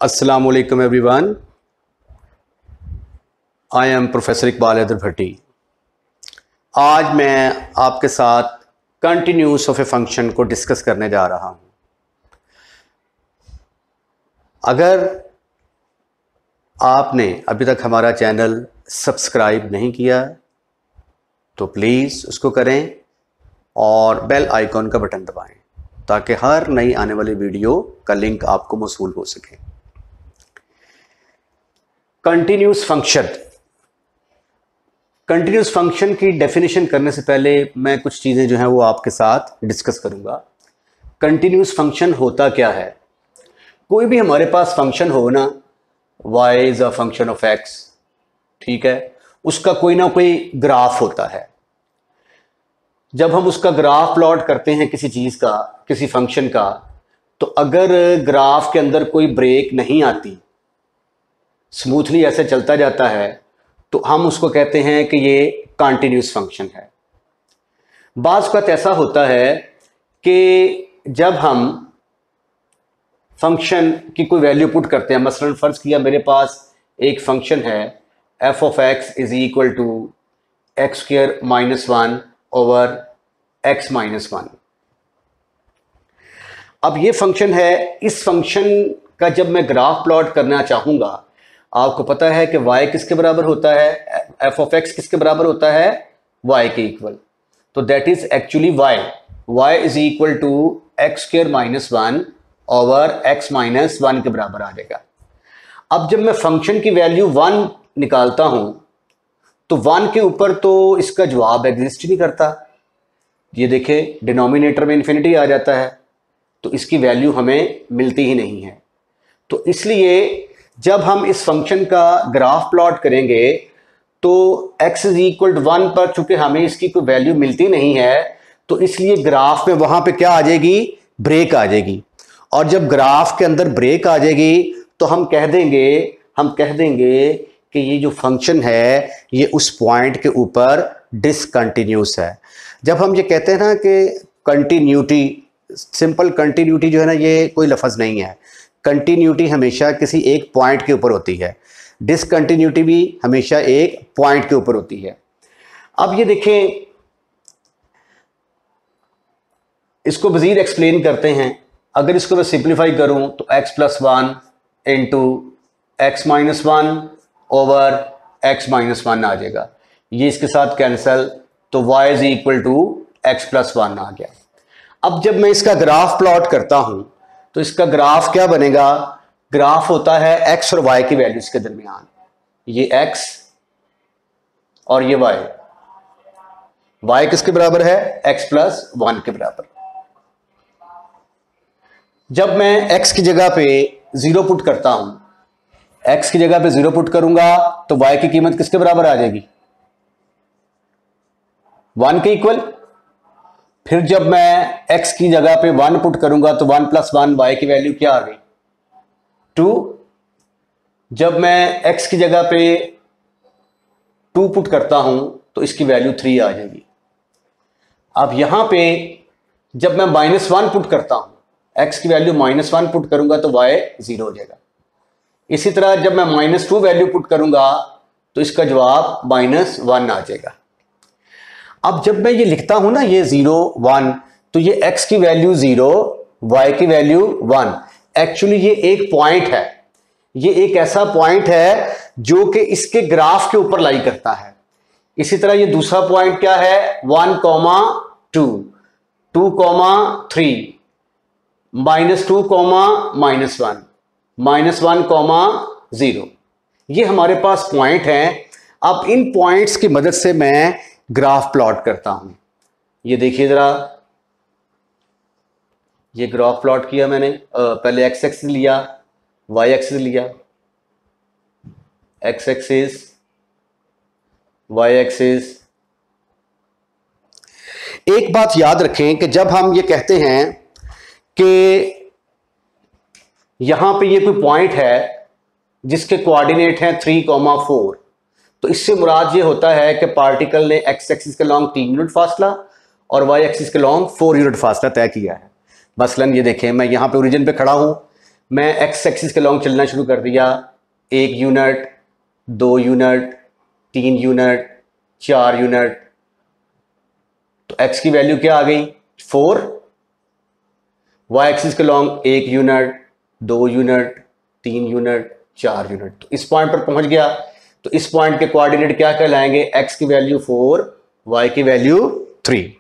अस्सलाम वालेकुम everyone. I am professor Iqbal Haider Bhatti. आज मैं आपके साथ कंटिन्यूस ऑफ ए फंक्शन को डिस्कस करने जा रहा हूँ। अगर आपने अभी तक हमारा चैनल सब्सक्राइब नहीं किया तो प्लीज़ उसको करें और बेल आइकॉन का बटन दबाएं ताकि हर नई आने वाली वीडियो का लिंक आपको मौसूल हो सके। कंटिन्यूस फंक्शन की डेफिनेशन करने से पहले मैं कुछ चीज़ें जो हैं वो आपके साथ डिस्कस करूंगा। कंटिन्यूस फंक्शन होता क्या है? कोई भी हमारे पास फंक्शन हो ना, y is a function of x, ठीक है, उसका कोई ना कोई ग्राफ होता है। जब हम उसका ग्राफ प्लॉट करते हैं किसी चीज़ का, किसी फंक्शन का, तो अगर ग्राफ के अंदर कोई ब्रेक नहीं आती, स्मूथली ऐसे चलता जाता है, तो हम उसको कहते हैं कि ये कंटिन्यूस फंक्शन है। बाज़ वक़्त ऐसा होता है कि जब हम फंक्शन की कोई वैल्यू पुट करते हैं, मसलन फ़र्ज़ किया मेरे पास एक फंक्शन है f of x is equal to x square minus 1 over x minus 1। अब ये फंक्शन है, इस फंक्शन का जब मैं ग्राफ प्लॉट करना चाहूँगा, आपको पता है कि y किसके बराबर होता है, f ऑफ x किसके बराबर होता है, y के इक्वल। तो that is actually y is equal to x square minus 1 over x minus 1 के बराबर आ जाएगा। अब जब मैं फंक्शन की वैल्यू 1 निकालता हूं तो 1 के ऊपर तो इसका जवाब एग्जिस्ट ही नहीं करता। ये देखें, डिनोमिनेटर में इन्फिनिटी आ जाता है, तो इसकी वैल्यू हमें मिलती ही नहीं है। तो इसलिए जब हम इस फंक्शन का ग्राफ प्लॉट करेंगे तो x इज इक्वल टू 1 पर चूंकि हमें इसकी कोई वैल्यू मिलती नहीं है, तो इसलिए ग्राफ में वहां पे क्या आ जाएगी, ब्रेक आ जाएगी। और जब ग्राफ के अंदर ब्रेक आ जाएगी तो हम कह देंगे कि ये जो फंक्शन है ये उस पॉइंट के ऊपर डिसकंटिन्यूस है। जब हम ये कहते हैं ना कि कंटिन्यूटी, सिंपल कंटिन्यूटी जो है ना, ये कोई लफ्ज़ नहीं है। कंटिन्यूटी हमेशा किसी एक पॉइंट के ऊपर होती है, डिसकंटिन्यूटी भी हमेशा एक पॉइंट के ऊपर होती है। अब ये देखें, इसको मज़ीद एक्सप्लेन करते हैं। अगर इसको मैं सिंप्लीफाई करूं तो x plus 1 into x minus 1 over x minus 1 आ जाएगा। ये इसके साथ कैंसिल, तो y is equal to x plus 1 आ गया। अब जब मैं इसका ग्राफ प्लॉट करता हूं तो इसका ग्राफ क्या बनेगा? ग्राफ होता है x और y की वैल्यूज के दरमियान। ये x और ये y किसके बराबर है? x प्लस 1 के बराबर। जब मैं x की जगह पे 0 पुट करता हूं, x की जगह पे 0 पुट करूंगा तो y की कीमत किसके बराबर आ जाएगी? 1 के इक्वल। फिर जब मैं x की जगह पे 1 पुट करूंगा तो 1 प्लस 1 y की वैल्यू क्या आ गई? 2। जब मैं x की जगह पे 2 पुट करता हूं तो इसकी वैल्यू 3 आ जाएगी। अब यहां पे जब मैं -1 पुट करता हूं, x की वैल्यू -1 पुट करूंगा तो y 0 हो जाएगा। इसी तरह जब मैं -2 वैल्यू पुट करूंगा तो इसका जवाब -1 आ जाएगा। अब जब मैं ये लिखता हूं ना, ये 0 1, तो ये x की वैल्यू 0, y की वैल्यू 1। एक्चुअली ये एक पॉइंट है, ये एक ऐसा पॉइंट है जो कि इसके ग्राफ के ऊपर लाई करता है। इसी तरह ये दूसरा पॉइंट क्या है? 1, 2, 2, 3, -2, -1, -1, 0। ये हमारे पास पॉइंट हैं। अब इन पॉइंट्स की मदद से मैं ग्राफ प्लॉट करता हूं। ये देखिए जरा, ये ग्राफ प्लॉट किया मैंने। पहले x एक्सिस लिया, y एक्सिस लिया, x एक्सिस, y एक्सिस। एक बात याद रखें कि जब हम ये कहते हैं कि यहां पे ये कोई पॉइंट है जिसके कोऑर्डिनेट हैं 3, 4, तो इससे मुराद ये होता है कि पार्टिकल ने x एक्सिस के लॉन्ग 3 यूनिट फासला और y एक्सिस के लॉन्ग 4 यूनिट फासला तय किया है। मसलन ये देखें, मैं यहाँ पे ओरिजिन पे खड़ा हूँ, मैं एक्स एक्सिस के लॉन्ग चलना शुरू कर दिया, 1 यूनिट, 2 यूनिट, 3 यूनिट, 4 यूनिट, तो एक्स की वैल्यू क्या आ गई 4, वाई एक्सिस के long 1 unit, 2 unit, 3 unit, 4 unit, तो इस पॉइंट पर पहुंच गया। तो इस पॉइंट के कोऑर्डिनेट क्या कहलाएंगे, एक्स की वैल्यू 4, वाई की वैल्यू 3।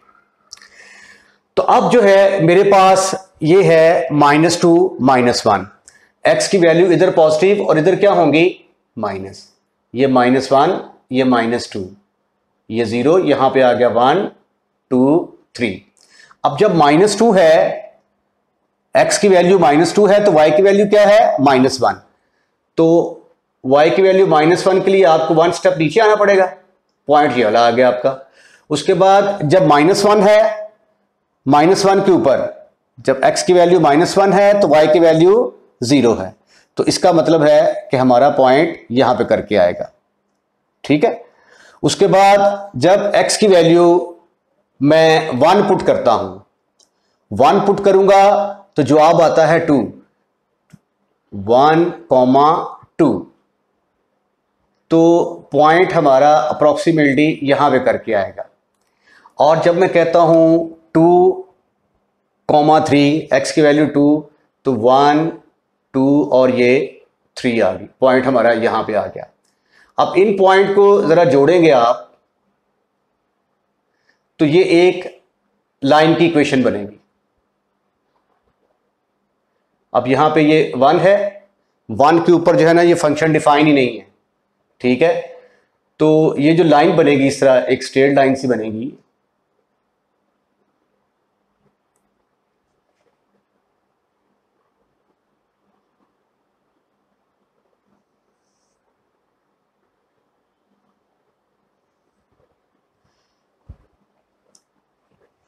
तो अब जो है मेरे पास ये है -2 -1, एक्स की वैल्यू इधर पॉजिटिव और इधर क्या होंगी माइनस, ये -1, ये -2, ये 0, यहां पे आ गया 1 2 3। अब जब -2 है, x की वैल्यू -2 है, तो y की वैल्यू क्या है -1, तो y की वैल्यू -1 के लिए आपको 1 स्टेप नीचे आना पड़ेगा, पॉइंट ये वाला आ गया आपका। उसके बाद जब -1 है, -1 के ऊपर जब x की वैल्यू -1 है तो y की वैल्यू 0 है, तो इसका मतलब है कि हमारा पॉइंट यहां पे करके आएगा, ठीक है। उसके बाद जब x की वैल्यू मैं 1 पुट करता हूं, 1 पुट करूंगा तो जवाब आता है 2, 1,2, तो पॉइंट हमारा अप्रोक्सीमेटली यहां पे करके आएगा। और जब मैं कहता हूं 2,3, एक्स की वैल्यू 2, तो 1 2 और ये 3 आ गई, पॉइंट हमारा यहां पे आ गया। अब इन पॉइंट को जरा जोड़ेंगे आप तो ये एक लाइन की इक्वेशन बनेगी। अब यहां पे ये 1 है, 1 के ऊपर जो है ना ये फंक्शन डिफाइन ही नहीं है, ठीक है। तो ये जो लाइन बनेगी इस तरह एक स्ट्रेट लाइन सी बनेगी,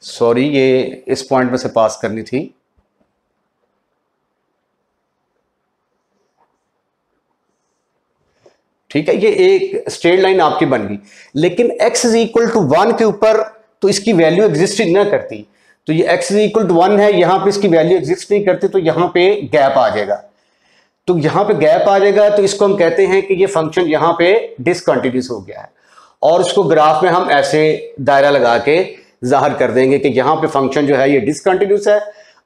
सॉरी ये इस पॉइंट में से पास करनी थी, ठीक है। ये एक स्ट्रेट लाइन आपकी बन गई, लेकिन x इज इक्वल टू 1 के ऊपर तो इसकी वैल्यू एग्जिस्ट ही ना करती, तो ये x इज इक्वल टू 1 है, यहां पे इसकी वैल्यू एग्जिस्ट नहीं करती, तो यहां पे गैप आ जाएगा। तो यहां पे गैप आ जाएगा तो इसको हम कहते हैं कि ये फंक्शन यहां पे डिसकंटिन्यूस हो गया है, और उसको ग्राफ में हम ऐसे दायरा लगा के जाहिर कर देंगे कि यहां पे फंक्शन जो है ये डिसकंटिन्यूस है,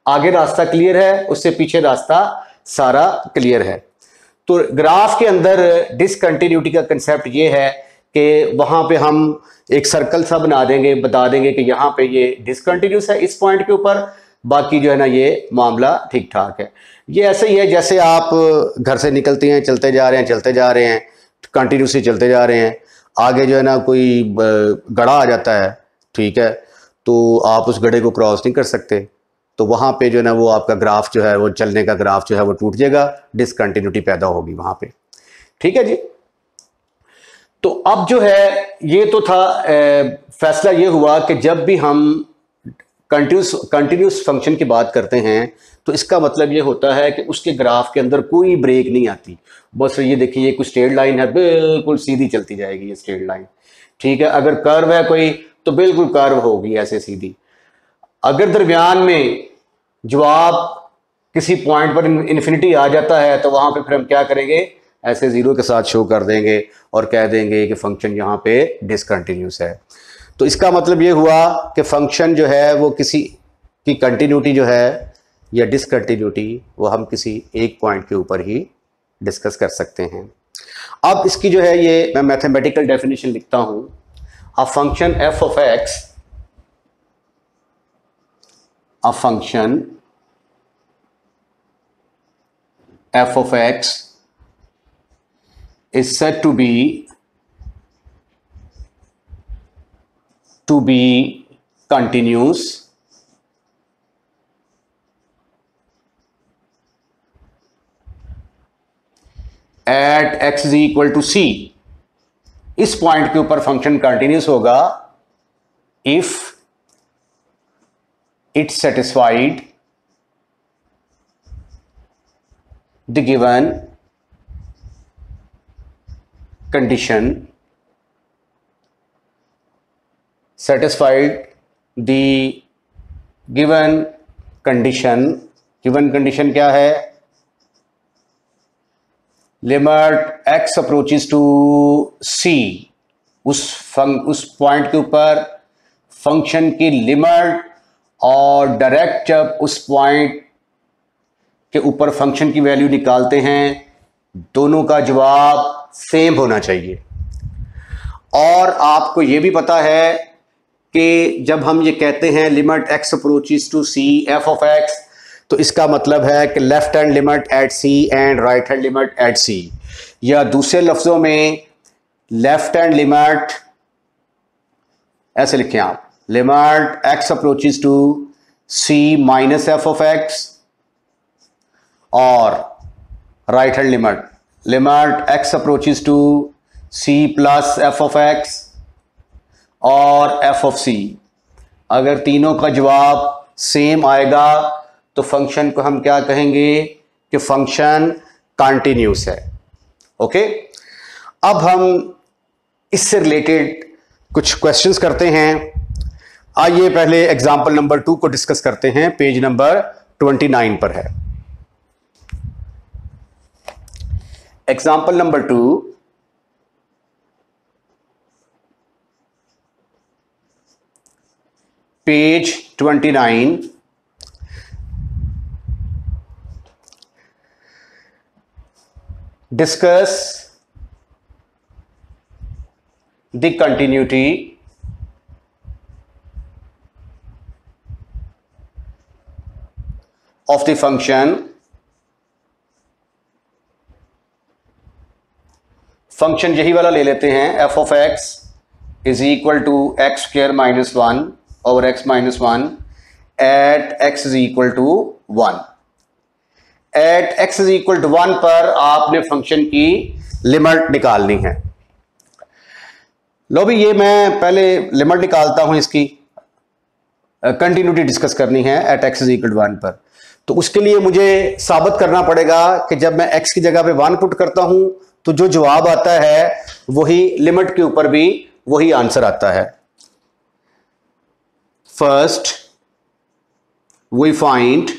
आगे रास्ता क्लियर है, उससे पीछे रास्ता सारा क्लियर है। तो ग्राफ के अंदर डिसकंटिन्यूटी का कंसेप्ट ये है कि वहां पे हम एक सर्कल सा बना देंगे, बता देंगे कि यहां पे ये डिसकंटिन्यूस है इस पॉइंट के ऊपर, बाकी जो है ना ये मामला ठीक ठाक है। ये ऐसे ही है जैसे आप घर से निकलते हैं, चलते जा रहे हैं, चलते जा रहे हैं, कंटिन्यूसली चलते जा रहे हैं, आगे जो है ना कोई गड़ा आ जाता है, ठीक है, तो आप उस गड्ढे को क्रॉस नहीं कर सकते, तो वहाँ पे जो है ना वो आपका ग्राफ जो है वो चलने का ग्राफ जो है वो टूट जाएगा, डिसकंटिन्यूटी पैदा होगी वहाँ पे, ठीक है जी। तो अब जो है ये तो था फैसला ये हुआ कि जब भी हम कंटिन्यूस फंक्शन की बात करते हैं तो इसका मतलब ये होता है कि उसके ग्राफ के अंदर कोई ब्रेक नहीं आती, बस ये देखिए ये कुछ स्ट्रेट लाइन है, बिल्कुल सीधी चलती जाएगी ये स्ट्रेट लाइन, ठीक है। अगर कर्व है कोई तो बिल्कुल कर्व होगी ऐसे सीधी। अगर दरमियान में जवाब किसी पॉइंट पर इन्फिनिटी आ जाता है तो वहां पे फिर हम क्या करेंगे, ऐसे जीरो के साथ शो कर देंगे और कह देंगे कि फंक्शन यहाँ पे डिसकंटिन्यूस है। तो इसका मतलब ये हुआ कि फंक्शन जो है वो किसी की कंटिन्यूटी जो है या डिसकंटिन्यूटी वो हम किसी एक पॉइंट के ऊपर ही डिस्कस कर सकते हैं। अब इसकी जो है ये मैं मैथमेटिकल डेफिनेशन लिखता हूँ, a function F of x, a function f of x is said to be continuous at x is equal to c। इस पॉइंट के ऊपर फंक्शन कंटिन्यूस होगा if it satisfied the given condition, satisfied the given condition, given condition क्या है, limit x approaches to सी, उस point के ऊपर function की लिमिट, और डायरेक्ट जब उस पॉइंट के ऊपर फंक्शन की वैल्यू निकालते हैं दोनों का जवाब सेम होना चाहिए। और आपको ये भी पता है कि जब हम ये कहते हैं limit x approaches to C F of X, तो इसका मतलब है कि left hand limit at C and right hand limit at C, या दूसरे लफ्जों में लेफ्ट हैंड लिमिट, ऐसे लिखें आप, limit x approaches to C minus F of X, और right hand limit x approaches to C plus F of X और F of C. अगर तीनों का जवाब सेम आएगा तो फंक्शन को हम क्या कहेंगे कि फंक्शन कंटिन्यूस है। ओके, अब हम इससे रिलेटेड कुछ क्वेश्चंस करते हैं। आइए पहले एग्जांपल नंबर 2 को डिस्कस करते हैं, पेज नंबर 29 पर है। Example number 2, page 29। Discuss the continuity of the function यही वाला ले लेते हैं, f of x is equal to x square minus 1 over x minus 1 at x is equal to 1। At x is equal to 1 पर आपने function की limit निकालनी है। लो भी, ये मैं पहले लिमिट निकालता हूं, इसकी कंटिन्यूटी डिस्कस करनी है at x is equal to 1 पर। तो उसके लिए मुझे साबित करना पड़ेगा कि जब मैं x की जगह पे 1 पुट करता हूं तो जो जवाब आता है वही लिमिट के ऊपर भी वही आंसर आता है। First we find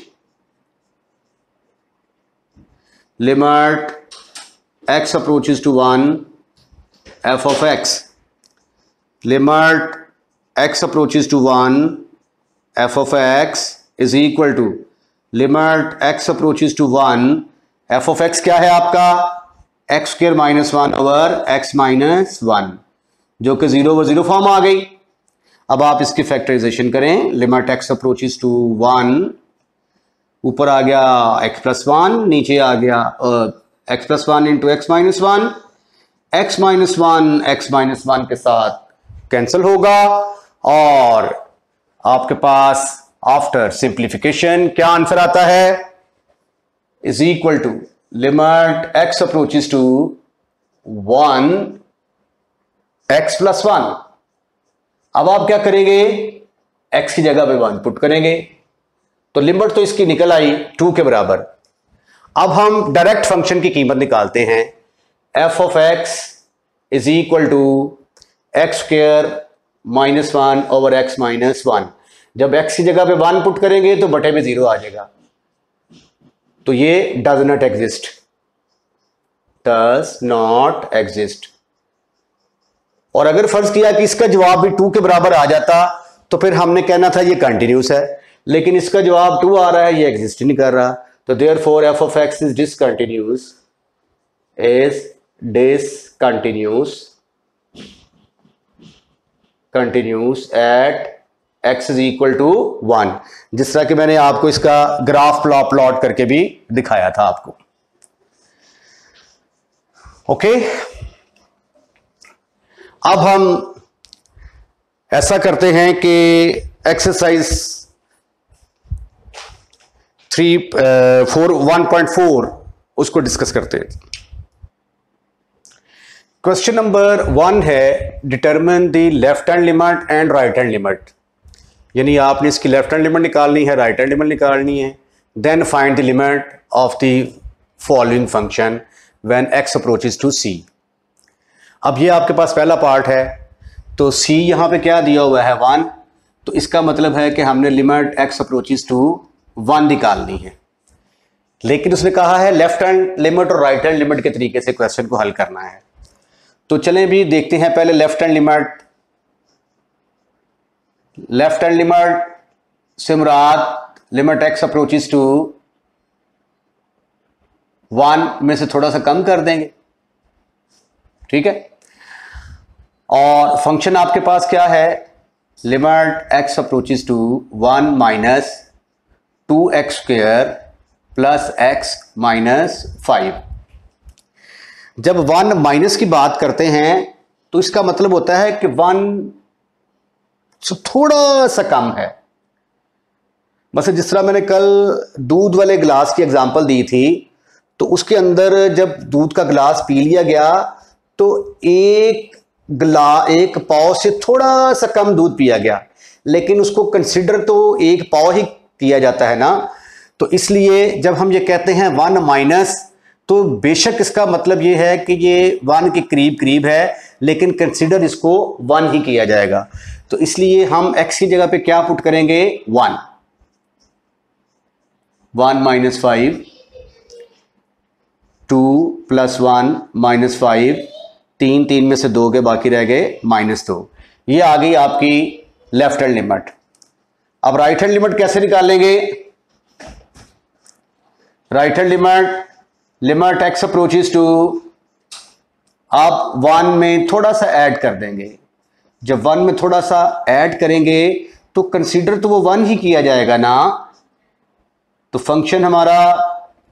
limit x approaches to 1 f of x, limit x approaches to 1 f of x is equal to limit x approaches to 1 f of x क्या है आपका, x square minus 1 over x minus 1, जो कि 0 over 0 form आ गई। अब आप इसकी factorisation करें, लिमिट x approaches to 1, ऊपर आ गया x प्लस 1, नीचे आ गया x plus 1 into x minus 1, x minus 1 x minus 1 के साथ कैंसिल होगा, और आपके पास आफ्टर सिंप्लीफिकेशन क्या आंसर आता है, is equal to limit x approaches to 1 x plus 1। अब आप क्या करेंगे, x की जगह पे 1 पुट करेंगे, तो लिमिट तो इसकी निकल आई 2 के बराबर। अब हम डायरेक्ट फंक्शन की कीमत निकालते हैं, f of x is equal to x square minus 1 over x minus 1। जब x की जगह पे 1 पुट करेंगे तो बटे में 0 आ जाएगा, तो ये does not exist, does not exist. और अगर फर्ज किया कि इसका जवाब भी 2 के बराबर आ जाता तो फिर हमने कहना था ये कंटिन्यूस है, लेकिन इसका जवाब 2 आ रहा है, ये एग्जिस्ट नहीं कर रहा, तो therefore f of x is discontinuous at x is equal to 1, जिस तरह कि मैंने आपको इसका ग्राफ प्लॉट करके भी दिखाया था आपको। ओके, अब हम ऐसा करते हैं कि एक्सरसाइज 1.4 उसको डिस्कस करते हैं। क्वेश्चन नंबर 1 है, determine the left hand limit and right hand limit, यानी आपने इसकी लेफ्ट हैंड लिमिट निकालनी है, राइट हैंड लिमिट निकालनी है। Then find the limit of the following function when x approaches to c। अब ये आपके पास पहला पार्ट है, तो c यहां पे क्या दिया हुआ है 1, तो इसका मतलब है कि हमने लिमिट x अप्रोचेस टू 1 निकालनी है। लेकिन उसने कहा है लेफ्ट हैंड लिमिट और राइट हैंड लिमिट के तरीके से क्वेश्चन को हल करना है। तो चलें भी देखते हैं पहले left hand limit. Left hand limit से मुराद लिमिट एक्स अप्रोचेस टू 1 में से थोड़ा सा कम कर देंगे, ठीक है। और फंक्शन आपके पास क्या है, limit x approaches to 1 minus 2x square plus x minus 5। जब 1 माइनस की बात करते हैं तो इसका मतलब होता है कि 1 से थोड़ा सा कम है। बस जिस तरह मैंने कल दूध वाले गिलास की एग्जांपल दी थी, तो उसके अंदर जब दूध का गिलास पी लिया गया तो एक पाव से थोड़ा सा कम दूध पिया गया, लेकिन उसको कंसिडर तो एक पाव ही किया जाता है ना। तो इसलिए जब हम ये कहते हैं 1 माइनस, तो बेशक इसका मतलब ये है कि ये 1 के करीब करीब है, लेकिन कंसिडर इसको 1 ही किया जाएगा। तो इसलिए हम x की जगह पे क्या पुट करेंगे, 1 माइनस 5, 2 प्लस 1 माइनस 5, 3 में से 2 के बाकी रह गए -2। ये आ गई आपकी लेफ्ट हैंड लिमिट। अब राइट हैंड लिमिट कैसे निकालेंगे। Right hand limit x approaches to, आप 1 में थोड़ा सा ऐड कर देंगे। जब 1 में थोड़ा सा ऐड करेंगे तो कंसीडर तो वो 1 ही किया जाएगा ना। तो फंक्शन हमारा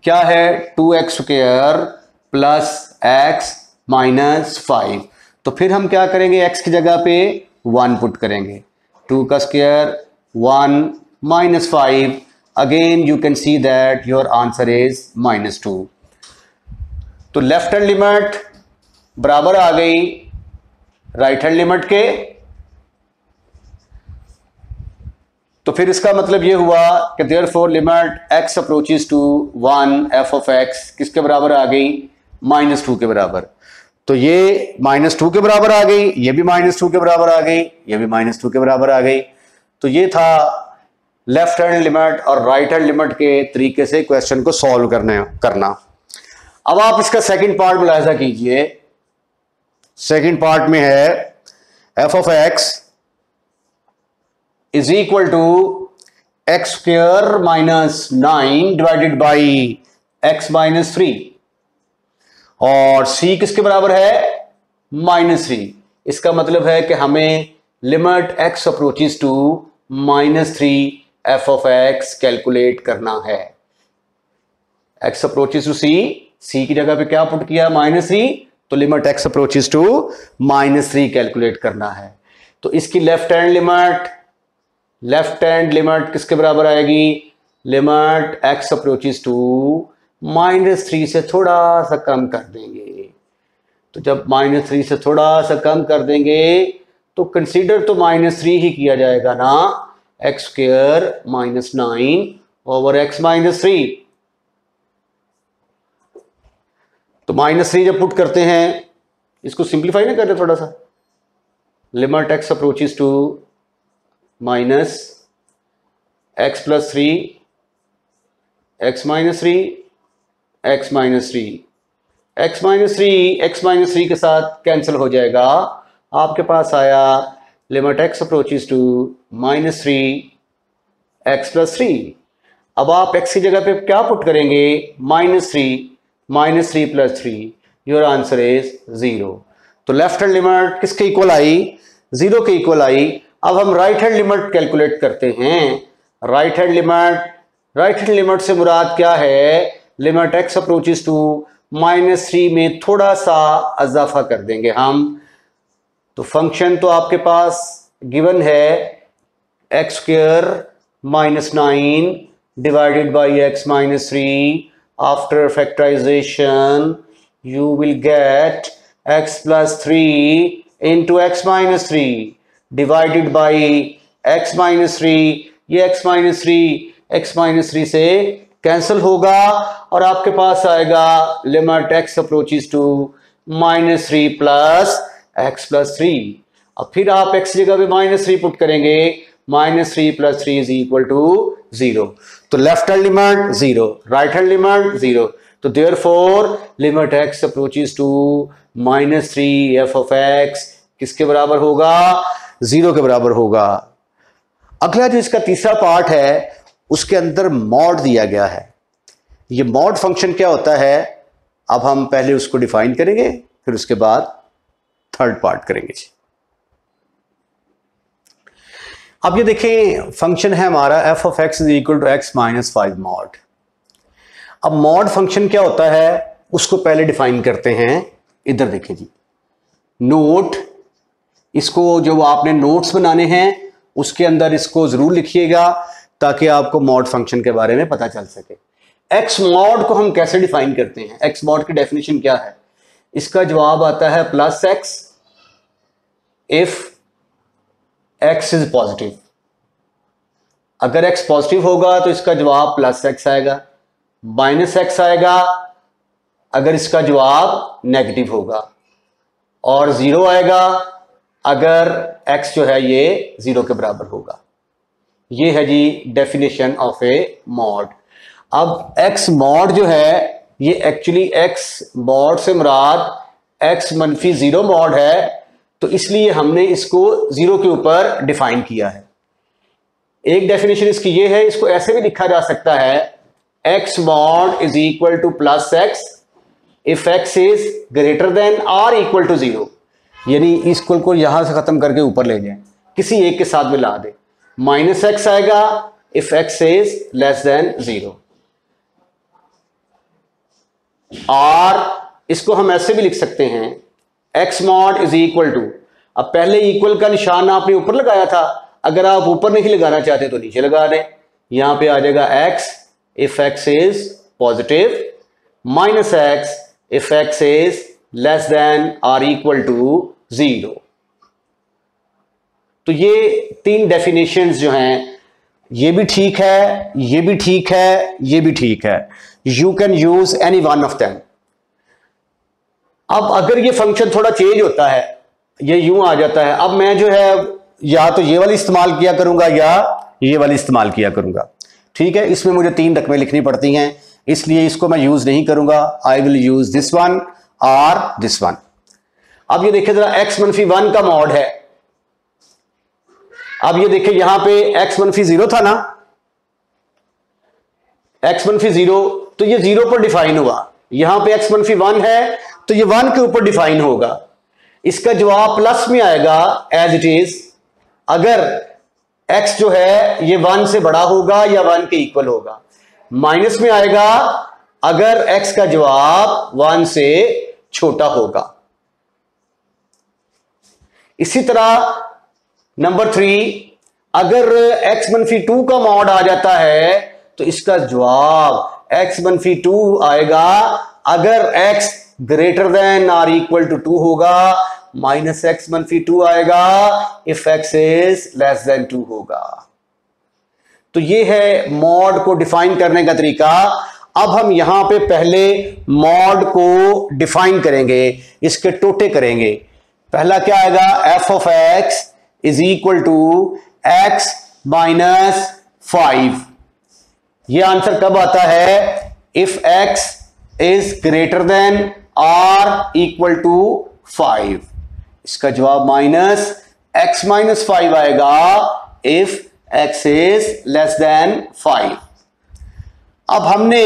क्या है, 2x square plus x minus 5। तो फिर हम क्या करेंगे, x की जगह पे 1 पुट करेंगे। 2 का square 1 minus 5, again you can see that your answer is -2। तो लेफ्ट हैंड लिमिट बराबर आ गई राइट हैंड लिमिट के। तो फिर इसका मतलब ये हुआ कि therefore limit x approaches to 1 f of x किसके बराबर आ गई, -2 के बराबर। तो ये -2 के बराबर आ गई, ये भी -2 के बराबर आ गई, ये भी -2 के बराबर आ गई। तो ये था लेफ्ट हैंड लिमिट और राइट हैंड लिमिट के तरीके से क्वेश्चन को सॉल्व करना। अब आप इसका सेकंड पार्ट मुलाहिजा कीजिए। सेकंड पार्ट में है f of x is equal to x square minus 9 divided by x minus 3, और c किसके बराबर है, -3। इसका मतलब है कि हमें limit x approaches to -3 f of x calculate करना है। x अप्रोचेस टू c की जगह पे क्या पुट किया, -3, तो limit x approaches to -3 calculate करना है। तो इसकी लेफ्ट हैंड लिमिट किसके बराबर आएगी, लिमिट x अप्रोचेस टू -3 से थोड़ा सा कम कर देंगे। तो जब -3 से थोड़ा सा कम कर देंगे तो कंसीडर तो -3 ही किया जाएगा ना, x square minus 9 over x minus 3। तो -3 जब पुट करते हैं, इसको सिंप्लीफाई ना करते थोड़ा सा, limit x approaches to minus x plus 3, x minus 3, x minus 3, x minus 3 के साथ कैंसिल हो जाएगा। आपके पास आया limit x approaches to -3 x plus 3। अब आप x की जगह पे क्या पुट करेंगे, -3 प्लस 3, योर आंसर इज 0। तो लेफ्ट हैंड लिमिट किसके इक्वल आई, 0 के इक्वल आई। अब हम राइट हैंड लिमिट कैलकुलेट करते हैं। राइट हैंड लिमिट से मुराद क्या है, लिमिट x अप्रोचेस टू -3 में थोड़ा सा इजाफा कर देंगे हम। तो फंक्शन तो आपके पास गिवन है x square minus 9 divided by x minus 3। After factorization you will get x plus 3 into x minus 3 divided by x minus 3। ये x minus 3 से कैंसिल होगा और आपके पास आएगा limit x approaches to -3 plus x plus 3। अब फिर आप x जगह पे -3 पुट करेंगे, -3 + 3 इज इक्वल टू 0। तो left hand limit 0, right hand limit 0। तो therefore limit x approaches to -3 f of x किसके बराबर होगा? 0 के बराबर होगा। अगला जो इसका तीसरा पार्ट है उसके अंदर मॉड दिया गया है। ये मॉड फंक्शन क्या होता है, अब हम पहले उसको डिफाइन करेंगे, फिर उसके बाद थर्ड पार्ट करेंगे। अब ये देखें फंक्शन है हमारा f of x is equal to x minus 5 mod. अब मॉड फंक्शन क्या होता है उसको पहले डिफाइन करते हैं। इधर देखें जी, नोट, इसको जो आपने नोट्स बनाने हैं उसके अंदर इसको जरूर लिखिएगा ताकि आपको मॉड फंक्शन के बारे में पता चल सके। एक्स मॉड को हम कैसे डिफाइन करते हैं? एक्स मॉड की डेफिनेशन क्या है? इसका जवाब आता है +x if x is positive. अगर x पॉजिटिव होगा तो इसका जवाब +x आएगा, -x आएगा अगर इसका जवाब नेगेटिव होगा, और 0 आएगा अगर x जो है ये 0 के बराबर होगा। ये है जी डेफिनेशन ऑफ ए मॉड। अब x मॉड जो है ये एक्चुअली x मॉड से मुराद x -0 मॉड है, तो इसलिए हमने इसको 0 के ऊपर डिफाइन किया है। एक डेफिनेशन इसकी ये है, इसको ऐसे भी लिखा जा सकता है x mod is equal to +x if x is greater than और इक्वल टू 0। यानी इसको को यहां से खत्म करके ऊपर ले जाएं, किसी एक के साथ मिला दे। -x आएगा if x is less then 0, और इसको हम ऐसे भी लिख सकते हैं x mod is equal to, अब पहले इक्वल का निशान आपने ऊपर लगाया था, अगर आप ऊपर नहीं लगाना चाहते तो नीचे लगा दें। यहां पे आ जाएगा x if x is positive, -x if x is less then और इक्वल टू 0। तो ये 3 डेफिनेशंस जो हैं ये भी ठीक है, ये भी ठीक है, ये भी ठीक है। You can use any one of them. अब अगर ये फंक्शन थोड़ा चेंज होता है, ये यूं आ जाता है, अब मैं जो है या तो ये वाली इस्तेमाल किया करूंगा या ये वाली इस्तेमाल किया करूंगा। ठीक है, इसमें मुझे 3 रकमें लिखनी पड़ती हैं, इसलिए इसको मैं यूज नहीं करूंगा। I will use this one और दिस वन। अब ये देखिए जरा x -1 का मॉड है। अब ये देखिए यहां पे x -0 था ना, x -0, तो ये 0 पर डिफाइन हुआ। यहां पे x -1 है तो ये 1 के ऊपर डिफाइन होगा। इसका जवाब प्लस में आएगा एज इट इज अगर x जो है ये 1 से बड़ा होगा या 1 के इक्वल होगा। माइनस में आएगा अगर x का जवाब 1 से छोटा होगा। इसी तरह नंबर 3, अगर x -2 का मॉड आ जाता है तो इसका जवाब x -2 आएगा अगर x ग्रेटर देन और इक्वल टू 2 होगा, -x -2 आएगा if x is less then 2 होगा। तो ये है मॉड को डिफाइन करने का तरीका। अब हम यहां पे पहले मॉड को डिफाइन करेंगे, इसके टोटे करेंगे। पहला क्या आएगा? f of x is equal to x -5। यह आंसर कब आता है? If x is greater than और इक्वल टू 5। इसका जवाब -x -5 आएगा if x is less than 5। अब हमने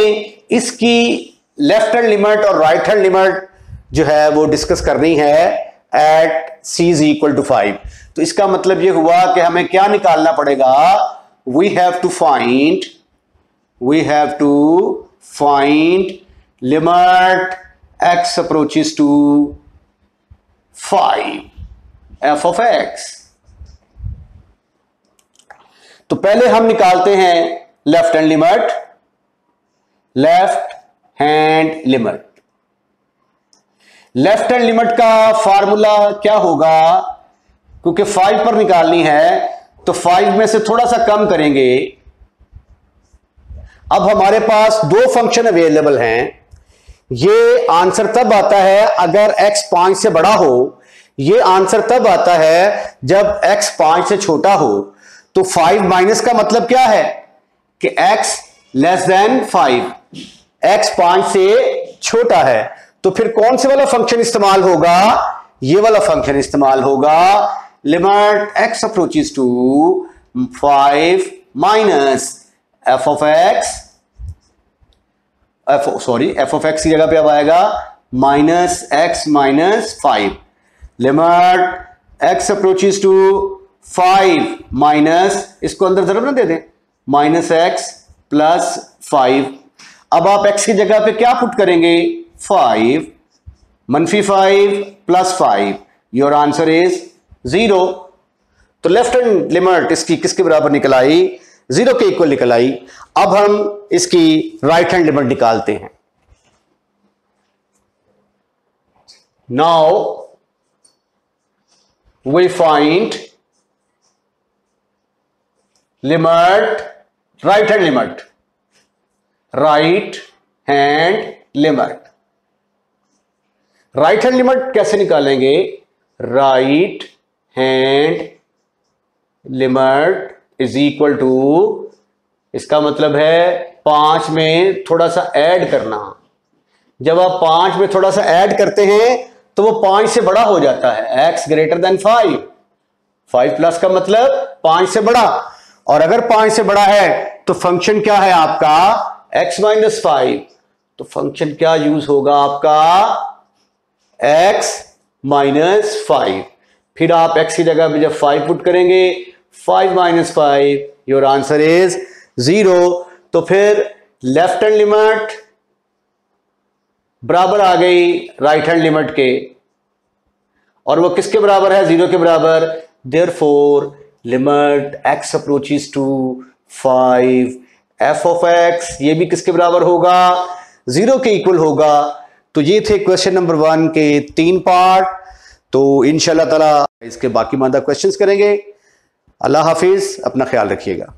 इसकी लेफ्ट हैंड लिमिट और राइट हैंड लिमिट जो है वो डिस्कस करनी है at c is equal to 5। तो इसका मतलब ये हुआ कि हमें क्या निकालना पड़ेगा? We have to find limit x approaches to 5 f of x। तो पहले हम निकालते हैं left hand limit. Left hand limit का फार्मूला क्या होगा? क्योंकि 5 पर निकालनी है तो 5 में से थोड़ा सा कम करेंगे। अब हमारे पास 2 फंक्शन अवेलेबल हैं। ये आंसर तब आता है अगर x 5 से बड़ा हो, ये आंसर तब आता है जब x 5 से छोटा हो। तो 5 माइनस का मतलब क्या है कि x लेस देन 5, x 5 से छोटा है, तो फिर कौन से वाला फंक्शन इस्तेमाल होगा, ये वाला फंक्शन इस्तेमाल होगा, limit x approaches to 5 minus f of x, f of x की जगह पे अब आएगा minus x minus 5, limit x approaches to 5 minus, इसको अंदर जरूर ना दे दें, माइनस x प्लस 5। अब आप x की जगह पे क्या पुट करेंगे, 5, -5 प्लस 5, योर आंसर इज 0। तो लेफ्ट हैंड लिमिट इसकी किसके बराबर निकल आई, 0 के इक्वल निकल आई। अब हम इसकी राइट हैंड लिमिट निकालते हैं। Now we find limit, right hand limit, right hand limit. Right hand limit कैसे निकालेंगे, right hand limit is equal to, इसका मतलब है 5 में थोड़ा सा ऐड करना। जब आप 5 में थोड़ा सा ऐड करते हैं तो वो 5 से बड़ा हो जाता है, x ग्रेटर देन 5, 5 प्लस का मतलब 5 से बड़ा, और अगर 5 से बड़ा है तो फंक्शन क्या है आपका, x माइनस 5, तो फंक्शन क्या यूज होगा आपका, x माइनस 5। फिर आप x की जगह पे जब 5 पुट करेंगे, 5 माइनस 5, योर आंसर इज 0। तो फिर लेफ्ट हैंड लिमिट बराबर आ गई राइट हैंड लिमिट के, और वो किसके बराबर है, 0 के बराबर। Therefore limit x approaches to 5, f of x, ये भी किसके बराबर होगा, 0 के इक्वल होगा। तो ये थे क्वेश्चन नंबर 1 के 3 पार्ट। तो इंशाल्लाह ताला इसके बाकी मादा क्वेश्चंस करेंगे। अल्लाह हाफिज, अपना ख्याल रखिएगा।